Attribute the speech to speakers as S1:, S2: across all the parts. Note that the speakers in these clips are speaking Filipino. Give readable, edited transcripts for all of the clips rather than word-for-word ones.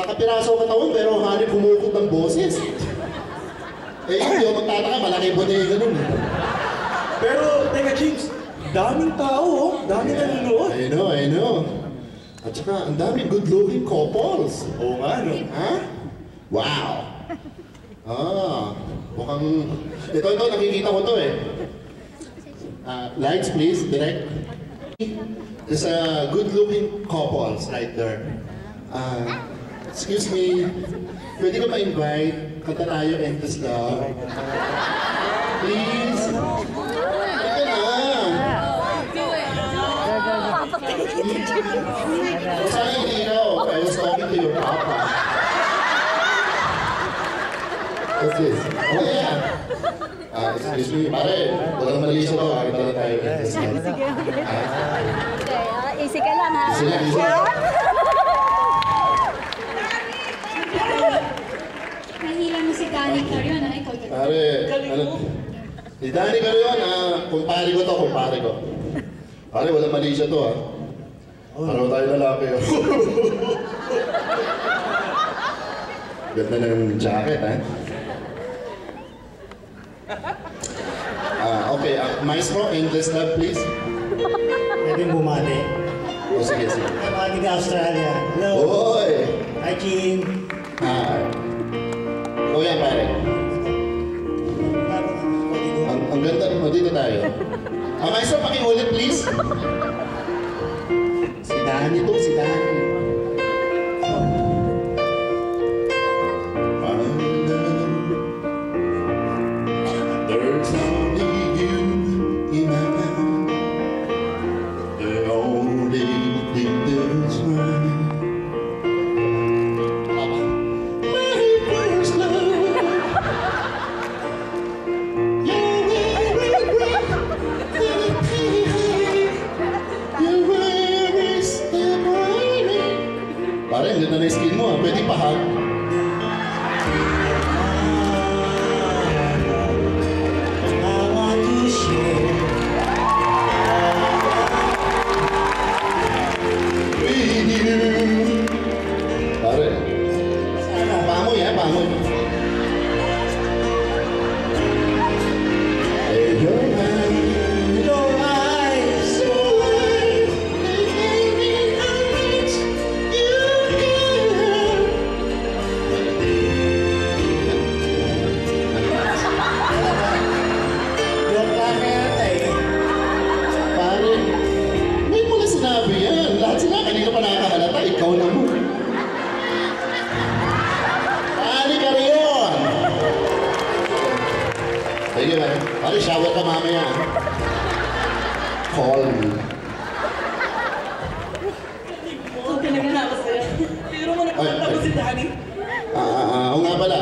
S1: Nakapiraso ang katawan pero hanip humukot ng boses. Eh, hindi ako magtataka, malaki bodega nun.
S2: Pero, teka James, daming tao, oh. Daming nanonood.
S1: I know. At saka, ang daming good-looking couples.
S2: Oo nga, no?
S1: Ha? Wow! Mukhang... Ito, nakikita ko to eh. Lights please, direct. There's a good-looking couples right there. Excuse me, pwede ko ma-invite? Kanta tayo, Endless Love. Please? Ito na! Saan hindi ikaw? I was talking to your papa. What's this? Oh yeah! Excuse me, pare, walang mali siya to. Kita na tayo, Endless Love.
S3: Easy ka lang, ha?
S1: Easy.
S3: Nahila mo si Danny Carion, ha? Ikaw yun.
S1: Pare, ano? Si Danny Carion, kumpare ko to, kumpare ko. Pare, walang mali siya to, ha? Pareho tayo lalaki, ha? Ganda ng jacket, ha? Okay, Maestro, Endless Love, please.
S4: Pwedeng bumati.
S1: O, sige.
S4: Bumati ka Australia. Hello.
S1: Oy!
S4: Hi, Chin.
S1: O yan, pare. Ang ganda mo, dito tayo. Maestro, pakiulit, please. Si Danny to, si Danny. There's only you in my mind. The only thing that's right. My first love. You're very stubborn. Pare, ang ganda na yung skin mo, ha? Pwede pa, ha? Ikaw na mo. Danny Carion! Sige, man. Pare, shower ka mamaya. Call me.
S5: Talaga na ako sa'yo. Pero mo nakakanta ko si Danny.
S1: Oo nga pala.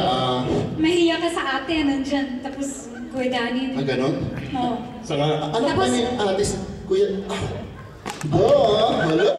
S3: Mahiya ka sa ate, nandyan. Tapos, Kuya Danny.
S1: Ganon?
S3: Oo.
S1: Ano pa ni ate? Kuya... Hello?